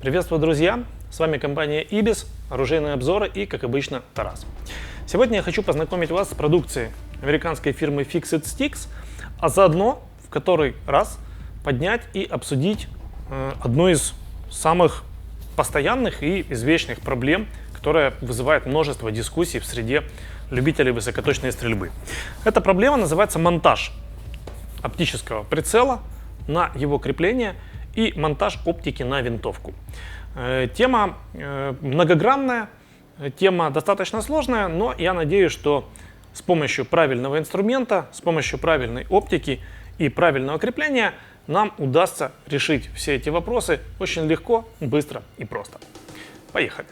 Приветствую, друзья! С вами компания IBIS, оружейные обзоры и, как обычно, Тарас. Сегодня я хочу познакомить вас с продукцией американской фирмы Fixed Sticks, а заодно в который раз поднять и обсудить одну из самых постоянных и извечных проблем, которая вызывает множество дискуссий в среде любителей высокоточной стрельбы. Эта проблема называется монтаж оптического прицела на его крепление и монтаж оптики на винтовку. Тема многогранная, тема достаточно сложная, но я надеюсь, что с помощью правильного инструмента, с помощью правильной оптики и правильного крепления нам удастся решить все эти вопросы очень легко, быстро и просто. Поехали!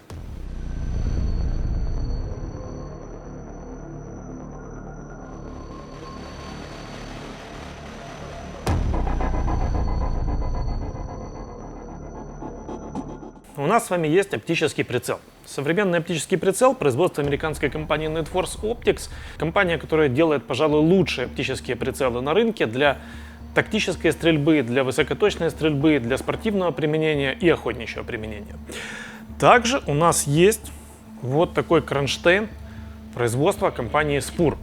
У нас с вами есть оптический прицел. Современный оптический прицел производства американской компании Netforce Optics. Компания, которая делает, пожалуй, лучшие оптические прицелы на рынке для тактической стрельбы, для высокоточной стрельбы, для спортивного применения и охотничьего применения. Также у нас есть вот такой кронштейн производства компании Spur.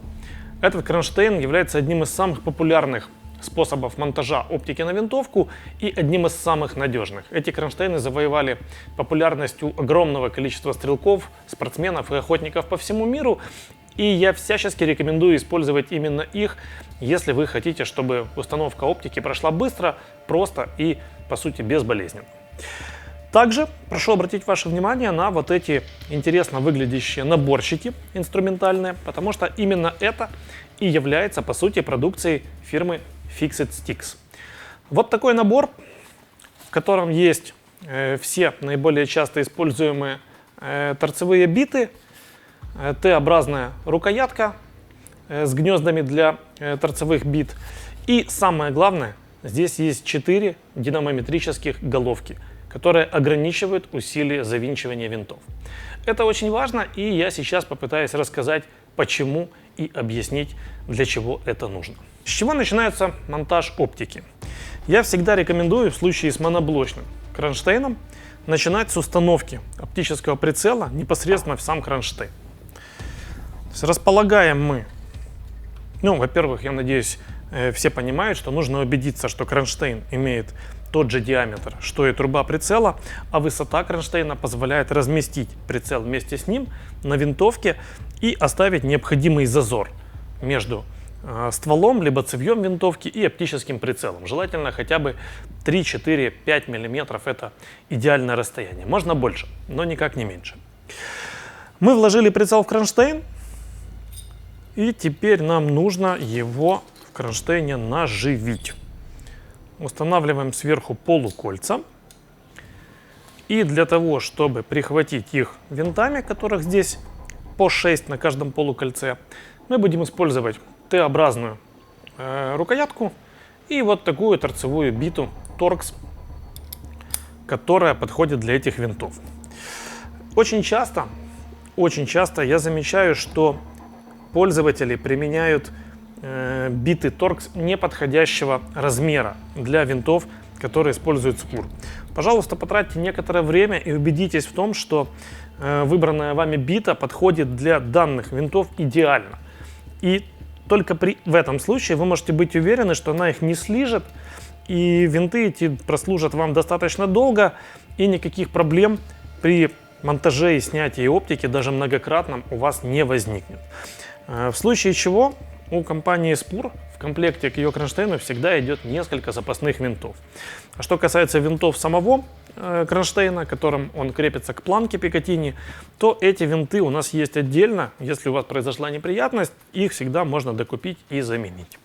Этот кронштейн является одним из самых популярных способов монтажа оптики на винтовку и одним из самых надежных. Эти кронштейны завоевали популярность у огромного количества стрелков, спортсменов и охотников по всему миру. И я всячески рекомендую использовать именно их, если вы хотите, чтобы установка оптики прошла быстро, просто и, по сути, безболезненно. Также прошу обратить ваше внимание на вот эти интересно выглядящие наборчики инструментальные, потому что именно это и является, по сути, продукцией фирмы Fixed Sticks. Вот такой набор, в котором есть все наиболее часто используемые торцевые биты, Т-образная рукоятка с гнездами для торцевых бит. И самое главное, здесь есть 4 динамометрических головки, которые ограничивают усилие завинчивания винтов. Это очень важно, и я сейчас попытаюсь рассказать, почему и объяснить, для чего это нужно. С чего начинается монтаж оптики? Я всегда рекомендую в случае с моноблочным кронштейном начинать с установки оптического прицела непосредственно в сам кронштейн. То есть располагаем мы, во-первых, я надеюсь, все понимают, что нужно убедиться, что кронштейн имеет тот же диаметр, что и труба прицела, а высота кронштейна позволяет разместить прицел вместе с ним на винтовке и оставить необходимый зазор между стволом, либо цевьем винтовки и оптическим прицелом. Желательно хотя бы 3, 4, 5 мм. Это идеальное расстояние. Можно больше, но никак не меньше. Мы вложили прицел в кронштейн, и теперь нам нужно его в кронштейне наживить. Устанавливаем сверху полукольца. И для того, чтобы прихватить их винтами, которых здесь по 6 на каждом полукольце, мы будем использовать Т-образную рукоятку и вот такую торцевую биту Torx, которая подходит для этих винтов. Очень часто я замечаю, что пользователи применяют биты Torx неподходящего размера для винтов, которые используют Spur. Пожалуйста, потратьте некоторое время и убедитесь в том, что выбранная вами бита подходит для данных винтов идеально. И только в этом случае вы можете быть уверены, что она их не слижет, и винты эти прослужат вам достаточно долго, и никаких проблем при монтаже и снятии оптики, даже многократном, у вас не возникнет. В случае чего у компании Spur в комплекте к ее кронштейну всегда идет несколько запасных винтов. А что касается винтов самого кронштейна, которым он крепится к планке Пикатини, то эти винты у нас есть отдельно. Если у вас произошла неприятность, их всегда можно докупить и заменить.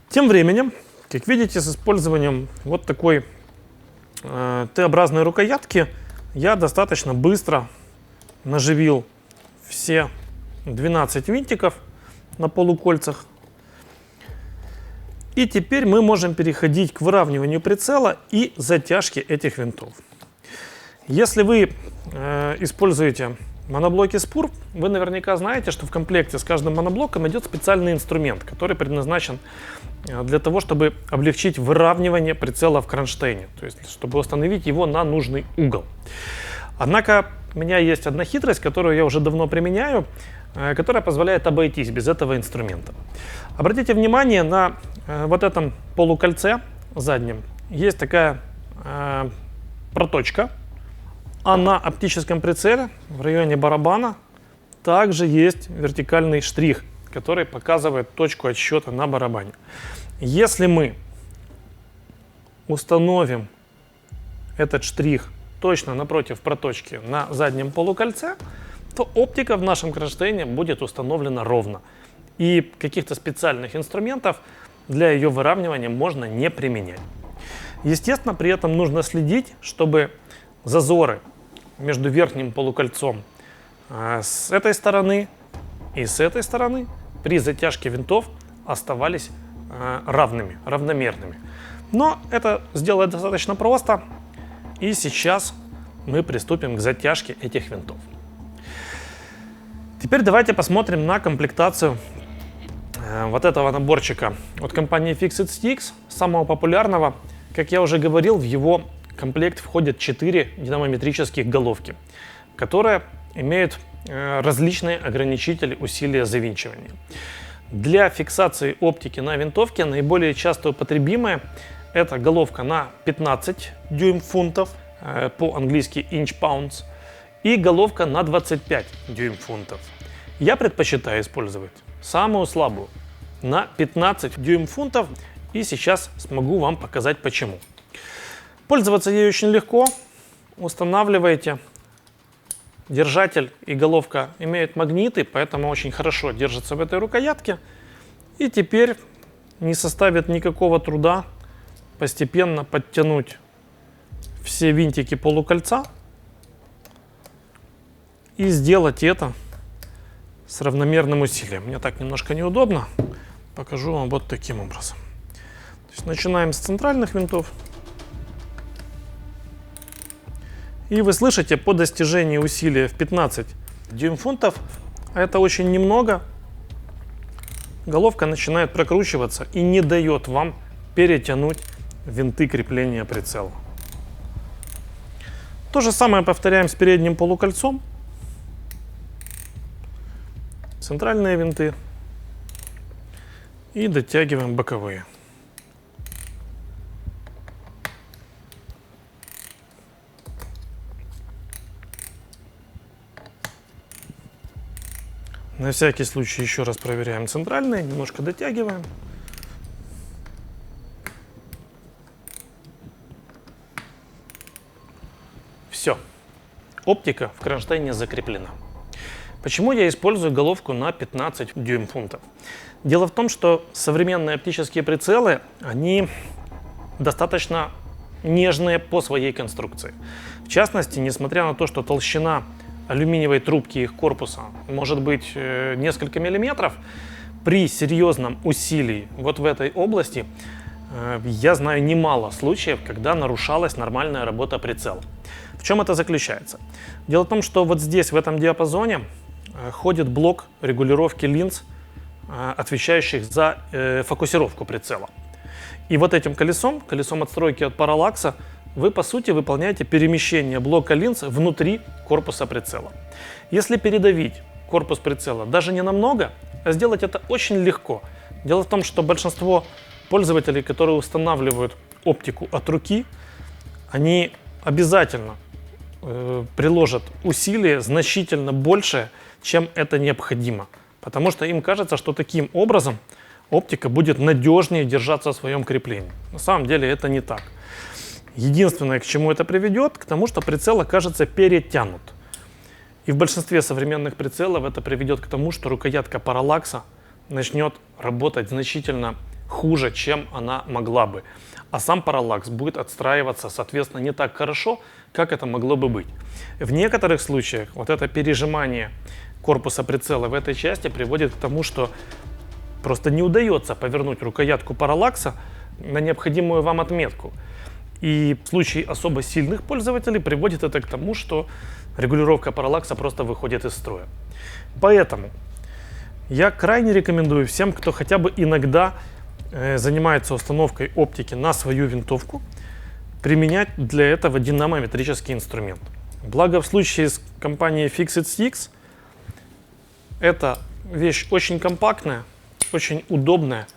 Тем временем, как видите, с использованием вот такой Т-образной рукоятки я достаточно быстро наживил все 12 винтиков на полукольцах. И теперь мы можем переходить к выравниванию прицела и затяжке этих винтов. Если вы используете моноблоки Spur, вы наверняка знаете, что в комплекте с каждым моноблоком идет специальный инструмент, который предназначен для того, чтобы облегчить выравнивание прицела в кронштейне, то есть чтобы установить его на нужный угол. Однако у меня есть одна хитрость, которую я уже давно применяю, которая позволяет обойтись без этого инструмента. Обратите внимание на вот этом полукольце заднем есть такая проточка, а на оптическом прицеле в районе барабана также есть вертикальный штрих, который показывает точку отсчета на барабане. Если мы установим этот штрих точно напротив проточки на заднем полукольце, то оптика в нашем кронштейне будет установлена ровно. И каких-то специальных инструментов для ее выравнивания можно не применять. Естественно, при этом нужно следить, чтобы зазоры между верхним полукольцом с этой стороны и с этой стороны при затяжке винтов оставались равными, равномерными. Но это сделать достаточно просто. И сейчас мы приступим к затяжке этих винтов. Теперь давайте посмотрим на комплектацию вот этого наборчика от компании Fixed Sticks, самого популярного. Как я уже говорил, в его комплект входят 4 динамометрических головки, которые имеют различные ограничители усилия завинчивания. Для фиксации оптики на винтовке наиболее часто употребимая это головка на 15 дюйм-фунтов, по-английски inch pounds, и головка на 25 дюйм-фунтов. Я предпочитаю использовать самую слабую на 15 дюйм-фунтов, и сейчас смогу вам показать почему. Пользоваться ей очень легко. Устанавливаете. Держатель и головка имеют магниты, поэтому очень хорошо держатся в этой рукоятке. И теперь не составит никакого труда постепенно подтянуть все винтики полукольца и сделать это с равномерным усилием. Мне так немножко неудобно. Покажу вам вот таким образом. То есть начинаем с центральных винтов. И вы слышите, по достижении усилия в 15 дюйм-фунтов, а это очень немного, головка начинает прокручиваться и не дает вам перетянуть винты крепления прицела. То же самое повторяем с передним полукольцом. Центральные винты. И дотягиваем боковые. На всякий случай еще раз проверяем центральные, немножко дотягиваем. Все. Оптика в кронштейне закреплена. Почему я использую головку на 15 дюйм-фунтов? Дело в том, что современные оптические прицелы, они достаточно нежные по своей конструкции. В частности, несмотря на то, что толщина алюминиевой трубки их корпуса может быть несколько миллиметров, при серьезном усилии вот в этой области я знаю немало случаев, когда нарушалась нормальная работа прицела. В чем это заключается? Дело в том, что вот здесь, в этом диапазоне, ходит блок регулировки линз, отвечающих за фокусировку прицела. И вот этим колесом отстройки от параллакса, вы по сути выполняете перемещение блока линз внутри корпуса прицела. Если передавить корпус прицела даже не намного, а сделать это очень легко. Дело в том, что большинство пользователей, которые устанавливают оптику от руки, они обязательно приложат усилия значительно больше, чем это необходимо. Потому что им кажется, что таким образом оптика будет надежнее держаться в своем креплении. На самом деле это не так. Единственное, к чему это приведет, к тому, что прицел окажется перетянут. И в большинстве современных прицелов это приведет к тому, что рукоятка параллакса начнет работать значительно хуже, чем она могла бы. А сам параллакс будет отстраиваться, соответственно, не так хорошо, как это могло бы быть. В некоторых случаях вот это пережимание корпуса прицела в этой части приводит к тому, что просто не удается повернуть рукоятку параллакса на необходимую вам отметку. И в случае особо сильных пользователей приводит это к тому, что регулировка параллакса просто выходит из строя. Поэтому я крайне рекомендую всем, кто хотя бы иногда занимается установкой оптики на свою винтовку, применять для этого динамометрический инструмент. Благо в случае с компанией Fixit Sticks эта вещь очень компактная, очень удобная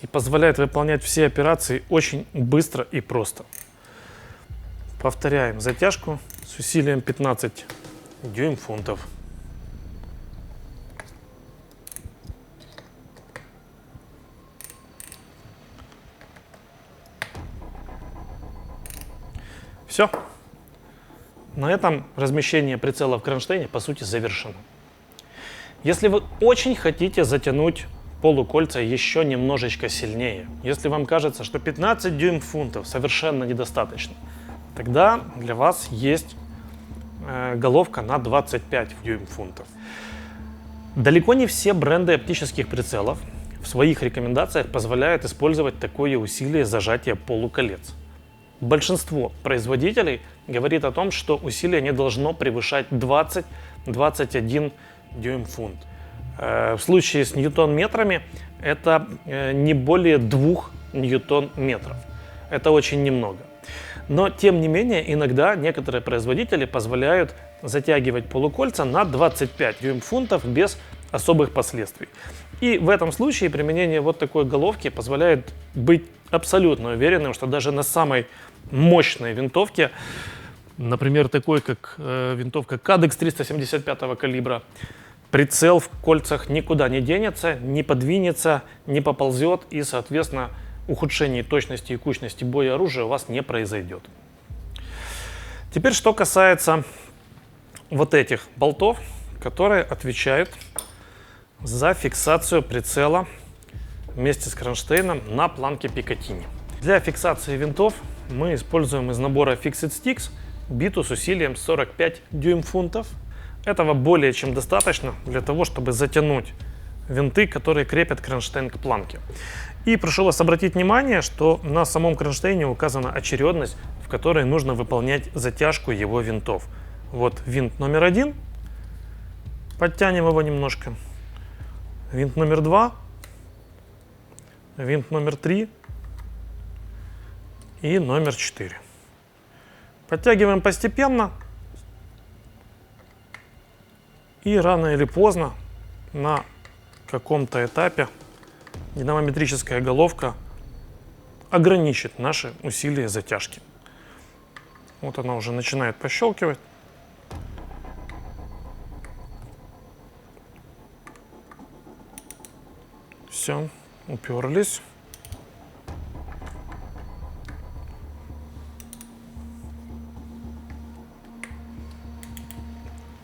и позволяет выполнять все операции очень быстро и просто. Повторяем затяжку с усилием 15 дюйм-фунтов. Все. На этом размещение прицела в кронштейне по сути завершено. Если вы очень хотите затянуть полукольца еще немножечко сильнее, если вам кажется, что 15 дюйм-фунтов совершенно недостаточно, тогда для вас есть головка на 25 дюйм-фунтов. Далеко не все бренды оптических прицелов в своих рекомендациях позволяют использовать такое усилие зажатия полуколец. Большинство производителей говорит о том, что усилие не должно превышать 20-21 дюйм-фунт. В случае с ньютон-метрами это не более 2 ньютон-метров. Это очень немного. Но, тем не менее, иногда некоторые производители позволяют затягивать полукольца на 25 дюйм-фунтов без особых последствий. И в этом случае применение вот такой головки позволяет быть абсолютно уверенным, что даже на самой мощной винтовке, например, такой как винтовка Cadex 375 калибра, прицел в кольцах никуда не денется, не подвинется, не поползет и, соответственно, ухудшение точности и кучности боя оружия у вас не произойдет. Теперь, что касается вот этих болтов, которые отвечают за фиксацию прицела вместе с кронштейном на планке Пикатини. Для фиксации винтов мы используем из набора Fixit Sticks биту с усилием 45 дюйм-фунтов. Этого более чем достаточно для того, чтобы затянуть винты, которые крепят кронштейн к планке. И прошу вас обратить внимание, что на самом кронштейне указана очередность, в которой нужно выполнять затяжку его винтов. Вот винт номер 1, подтянем его немножко, винт номер 2, винт номер 3 и номер 4. Подтягиваем постепенно, и рано или поздно на каком-то этапе динамометрическая головка ограничит наши усилия затяжки. Вот она уже начинает пощелкивать. Все, уперлись.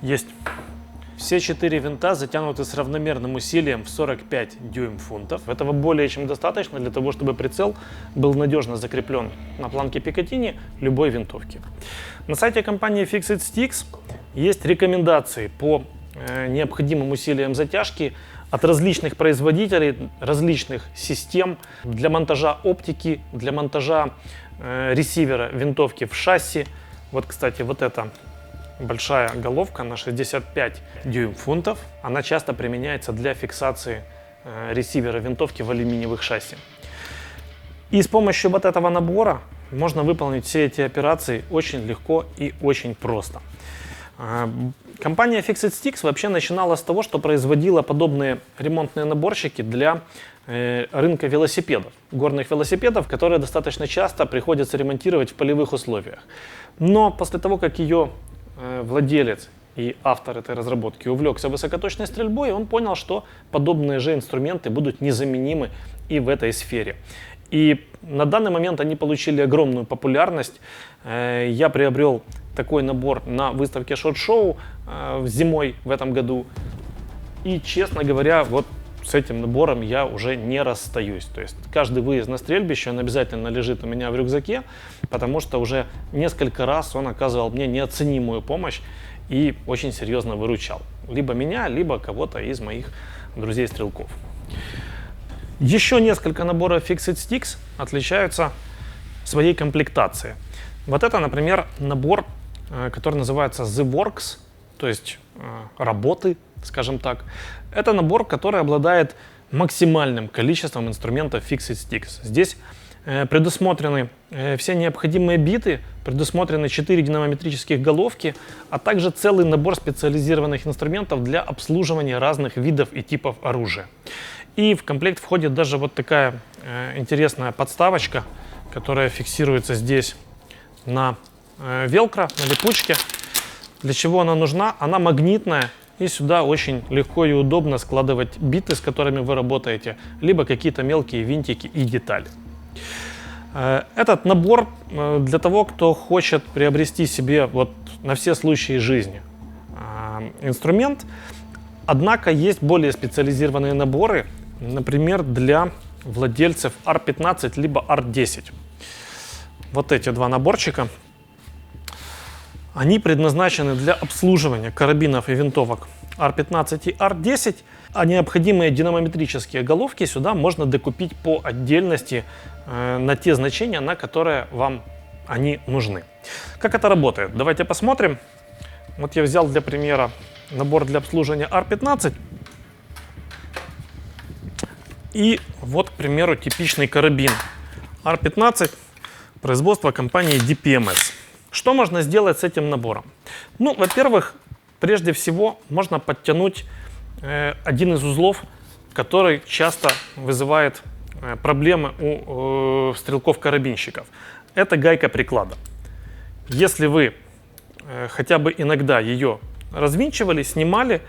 Есть. Все 4 винта затянуты с равномерным усилием в 45 дюйм-фунтов. Этого более чем достаточно для того, чтобы прицел был надежно закреплен на планке Пикатини любой винтовки. На сайте компании Fixit Sticks есть рекомендации по необходимым усилиям затяжки от различных производителей, различных систем для монтажа оптики, для монтажа ресивера винтовки в шасси. Вот, кстати, вот это большая головка на 65 дюйм-фунтов. Она часто применяется для фиксации ресивера винтовки в алюминиевых шасси. И с помощью вот этого набора можно выполнить все эти операции очень легко и очень просто. Компания Fixit Sticks вообще начинала с того, что производила подобные ремонтные наборчики для рынка велосипедов, горных велосипедов, которые достаточно часто приходится ремонтировать в полевых условиях. Но после того, как ее владелец и автор этой разработки увлекся высокоточной стрельбой, он понял, что подобные же инструменты будут незаменимы и в этой сфере. И на данный момент они получили огромную популярность. Я приобрел такой набор на выставке SHOT Show зимой в этом году. И, честно говоря, вот с этим набором я уже не расстаюсь. То есть каждый выезд на стрельбище, он обязательно лежит у меня в рюкзаке, потому что уже несколько раз он оказывал мне неоценимую помощь и очень серьезно выручал. Либо меня, либо кого-то из моих друзей-стрелков. Еще несколько наборов Fixit Sticks отличаются своей комплектацией. Вот это, например, набор, который называется The Works, то есть работы, скажем так. Это набор, который обладает максимальным количеством инструментов Fixed Sticks. Здесь предусмотрены все необходимые биты, предусмотрены 4 динамометрических головки, а также целый набор специализированных инструментов для обслуживания разных видов и типов оружия. И в комплект входит даже вот такая интересная подставочка, которая фиксируется здесь на велкро, на липучке. Для чего она нужна? Она магнитная, и сюда очень легко и удобно складывать биты, с которыми вы работаете, либо какие-то мелкие винтики и детали. Этот набор для того, кто хочет приобрести себе вот на все случаи жизни инструмент. Однако есть более специализированные наборы, например, для владельцев R15 либо R10. Вот эти два наборчика. Они предназначены для обслуживания карабинов и винтовок R15 и R10, а необходимые динамометрические головки сюда можно докупить по отдельности на те значения, на которые вам они нужны. Как это работает? Давайте посмотрим. Вот я взял для примера набор для обслуживания R15. И вот, к примеру, типичный карабин R15 производства компании DPMS. Что можно сделать с этим набором? Ну, во-первых, прежде всего можно подтянуть один из узлов, который часто вызывает проблемы у стрелков-карабинщиков. Это гайка приклада. Если вы хотя бы иногда ее развинчивали, снимали,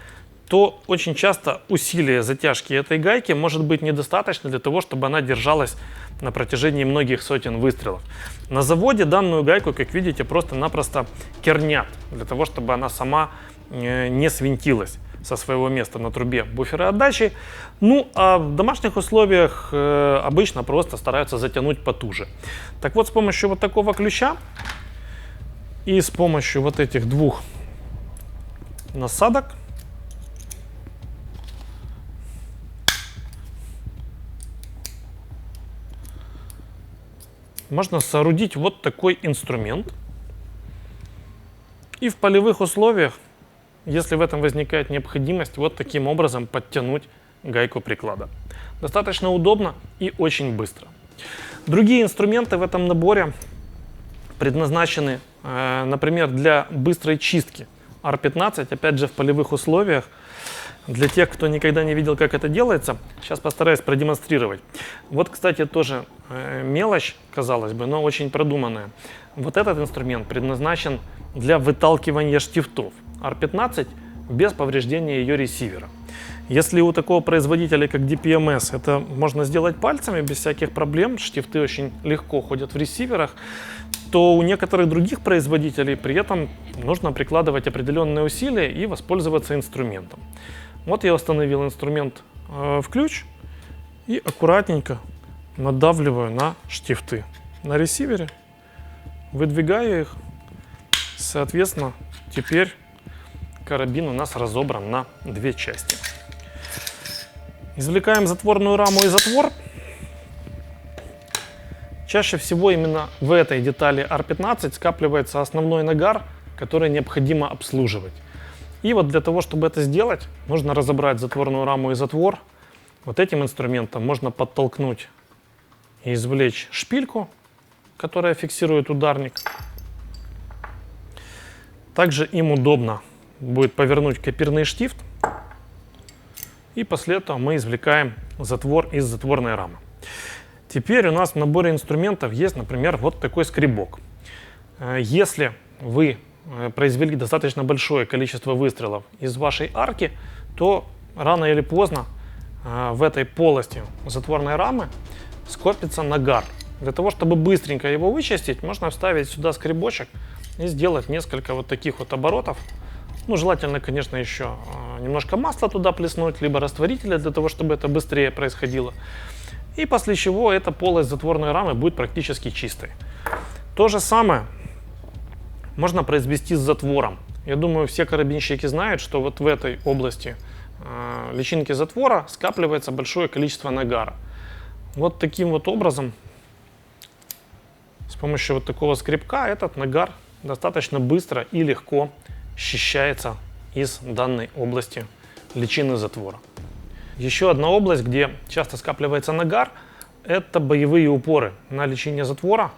то очень часто усилие затяжки этой гайки может быть недостаточно для того, чтобы она держалась на протяжении многих сотен выстрелов. На заводе данную гайку, как видите, просто-напросто кернят, для того, чтобы она сама не свинтилась со своего места на трубе буфера отдачи. Ну, а в домашних условиях обычно просто стараются затянуть потуже. Так вот, с помощью вот такого ключа и с помощью вот этих двух насадок можно соорудить вот такой инструмент. И в полевых условиях, если в этом возникает необходимость, вот таким образом подтянуть гайку приклада. Достаточно удобно и очень быстро. Другие инструменты в этом наборе предназначены, например, для быстрой чистки R15, опять же в полевых условиях. Для тех, кто никогда не видел, как это делается, сейчас постараюсь продемонстрировать. Вот, кстати, тоже мелочь, казалось бы, но очень продуманная. Вот этот инструмент предназначен для выталкивания штифтов R15 без повреждения ее ресивера. Если у такого производителя, как DPMS, это можно сделать пальцами без всяких проблем, штифты очень легко ходят в ресиверах, то у некоторых других производителей при этом нужно прикладывать определенные усилия и воспользоваться инструментом. Вот я установил инструмент в ключ и аккуратненько надавливаю на штифты на ресивере, выдвигаю их. Соответственно, теперь карабин у нас разобран на две части. Извлекаем затворную раму и затвор. Чаще всего именно в этой детали R15 скапливается основной нагар, который необходимо обслуживать. И вот для того, чтобы это сделать, нужно разобрать затворную раму и затвор. Вот этим инструментом можно подтолкнуть и извлечь шпильку, которая фиксирует ударник. Также им удобно будет повернуть копирный штифт. И после этого мы извлекаем затвор из затворной рамы. Теперь у нас в наборе инструментов есть, например, вот такой скребок. Если вы произвели достаточно большое количество выстрелов из вашей арки, то рано или поздно в этой полости затворной рамы скопится нагар. Для того, чтобы быстренько его вычистить, можно вставить сюда скребочек и сделать несколько вот таких вот оборотов. Ну, желательно, конечно, еще немножко масла туда плеснуть, либо растворителя, для того, чтобы это быстрее происходило. И после чего эта полость затворной рамы будет практически чистой. То же самое можно произвести с затвором. Я думаю, все карабинщики знают, что вот в этой области личинки затвора скапливается большое количество нагара. Вот таким вот образом, с помощью вот такого скребка, этот нагар достаточно быстро и легко счищается из данной области личины затвора. Еще одна область, где часто скапливается нагар, это боевые упоры на лечение затвора.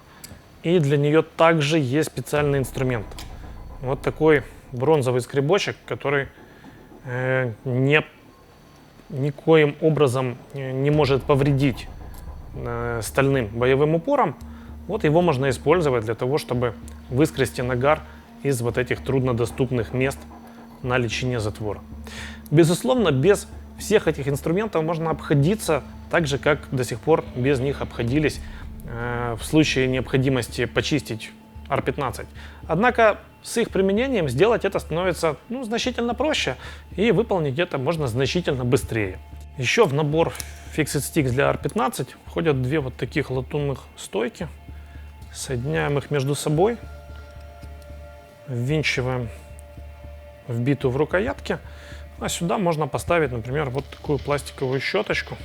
И для нее также есть специальный инструмент. Вот такой бронзовый скребочек, который никоим образом не может повредить стальным боевым упорам. Вот его можно использовать для того, чтобы выскрести нагар из вот этих труднодоступных мест на лечение затвора. Безусловно, без всех этих инструментов можно обходиться так же, как до сих пор без них обходились в случае необходимости почистить R15. Однако с их применением сделать это становится значительно проще, и выполнить это можно значительно быстрее. Еще в набор Fixit Sticks для R15 входят две вот таких латунных стойки. Соединяем их между собой, ввинчиваем в биту в рукоятке, а сюда можно поставить, например, вот такую пластиковую щеточку.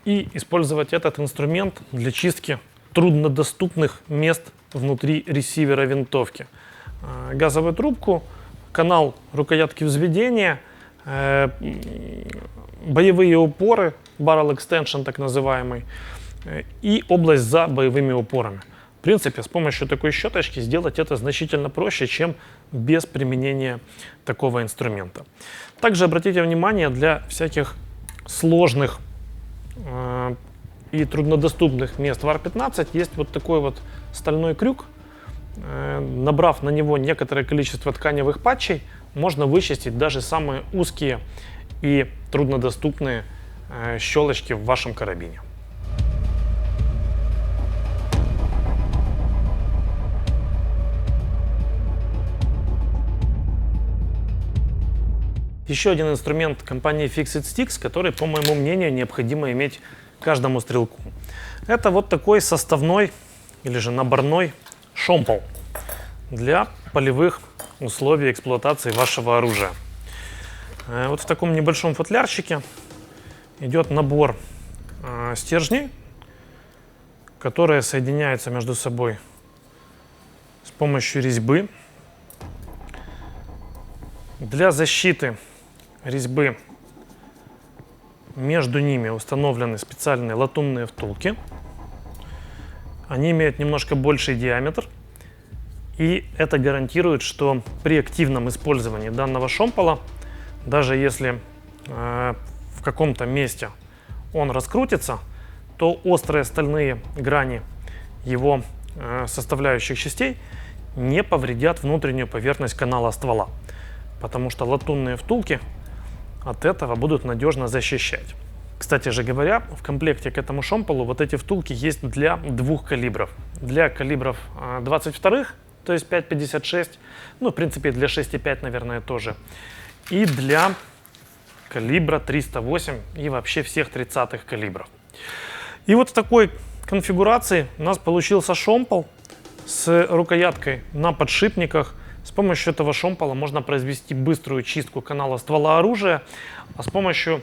И использовать этот инструмент для чистки труднодоступных мест внутри ресивера винтовки. Газовую трубку, канал рукоятки взведения, боевые упоры, barrel extension так называемый, и область за боевыми упорами. В принципе, с помощью такой щеточки сделать это значительно проще, чем без применения такого инструмента. Также обратите внимание, для всяких сложных и труднодоступных мест в R15 есть вот такой вот стальной крюк. Набрав на него некоторое количество тканевых патчей, можно вычистить даже самые узкие и труднодоступные щелочки в вашем карабине. Еще один инструмент компании Fixit Sticks, который, по моему мнению, необходимо иметь каждому стрелку. Это вот такой составной или же наборной шомпол для полевых условий эксплуатации вашего оружия. Вот в таком небольшом футлярчике идет набор стержней, которые соединяются между собой с помощью резьбы. Для защиты резьбы между ними установлены специальные латунные втулки. Они имеют немножко больший диаметр, и это гарантирует, что при активном использовании данного шомпола, даже если в каком-то месте он раскрутится, то острые стальные грани его составляющих частей не повредят внутреннюю поверхность канала ствола, потому что латунные втулки от этого будут надежно защищать. Кстати же говоря, в комплекте к этому шомполу вот эти втулки есть для двух калибров. Для калибров 22-х, то есть 5,56, в принципе для 6,5, наверное, тоже. И для калибра 308 и вообще всех 30-х калибров. И вот в такой конфигурации у нас получился шомпол с рукояткой на подшипниках. С помощью этого шомпола можно произвести быструю чистку канала ствола оружия, а с помощью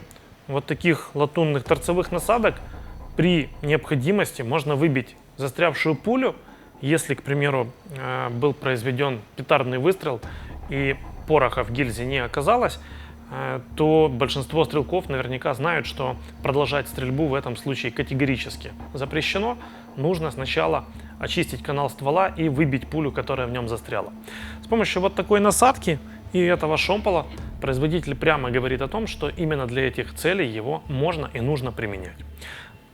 вот таких латунных торцевых насадок при необходимости можно выбить застрявшую пулю. Если, к примеру, был произведен петардный выстрел и пороха в гильзе не оказалось, то большинство стрелков наверняка знают, что продолжать стрельбу в этом случае категорически запрещено. Нужно сначала очистить канал ствола и выбить пулю, которая в нем застряла. С помощью вот такой насадки и этого шомпола производитель прямо говорит о том, что именно для этих целей его можно и нужно применять.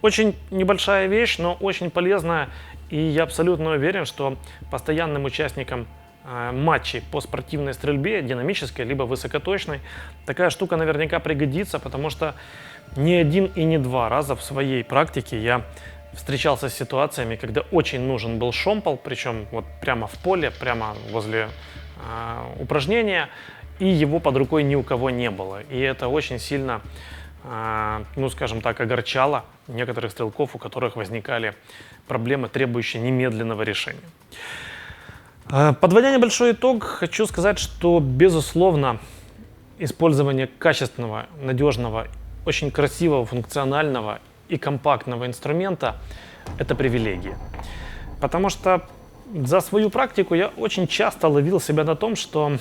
Очень небольшая вещь, но очень полезная, и я абсолютно уверен, что постоянным участникам матчей по спортивной стрельбе, динамической либо высокоточной, такая штука наверняка пригодится, потому что не один и не два раза в своей практике я встречался с ситуациями, когда очень нужен был шомпол, причем вот прямо в поле, прямо возле упражнения, и его под рукой ни у кого не было. И это очень сильно, скажем так, огорчало некоторых стрелков, у которых возникали проблемы, требующие немедленного решения. Подводя небольшой итог, хочу сказать, что, безусловно, использование качественного, надежного, очень красивого, функционального и компактного инструмента – это привилегия. Потому что За свою практику я очень часто ловил себя на том, что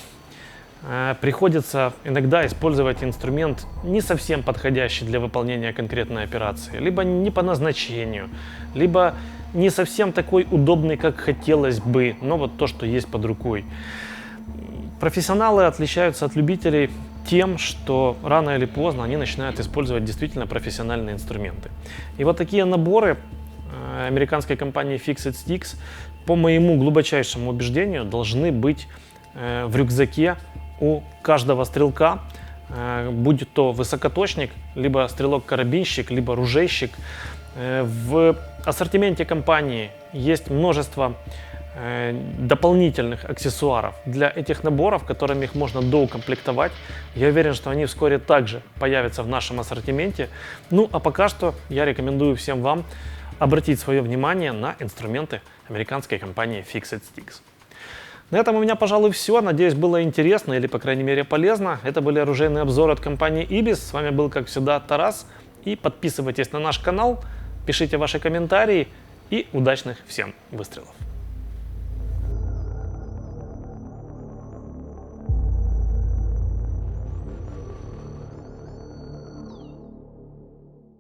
приходится иногда использовать инструмент не совсем подходящий для выполнения конкретной операции, либо не по назначению, либо не совсем такой удобный, как хотелось бы, но вот то, что есть под рукой. Профессионалы отличаются от любителей тем, что рано или поздно они начинают использовать действительно профессиональные инструменты. И вот такие наборы американской компании Fix It Sticks, по моему глубочайшему убеждению, должны быть в рюкзаке у каждого стрелка, будь то высокоточник, либо стрелок-карабинщик, либо ружейщик. В ассортименте компании есть множество дополнительных аксессуаров для этих наборов, которыми их можно доукомплектовать. Я уверен, что они вскоре также появятся в нашем ассортименте. Ну а пока что я рекомендую всем вам обратить свое внимание на инструменты американской компании Fix It Sticks. На этом у меня, пожалуй, все. Надеюсь, было интересно или, по крайней мере, полезно. Это были оружейные обзоры от компании Ibis. С вами был, как всегда, Тарас. И подписывайтесь на наш канал, пишите ваши комментарии и удачных всем выстрелов.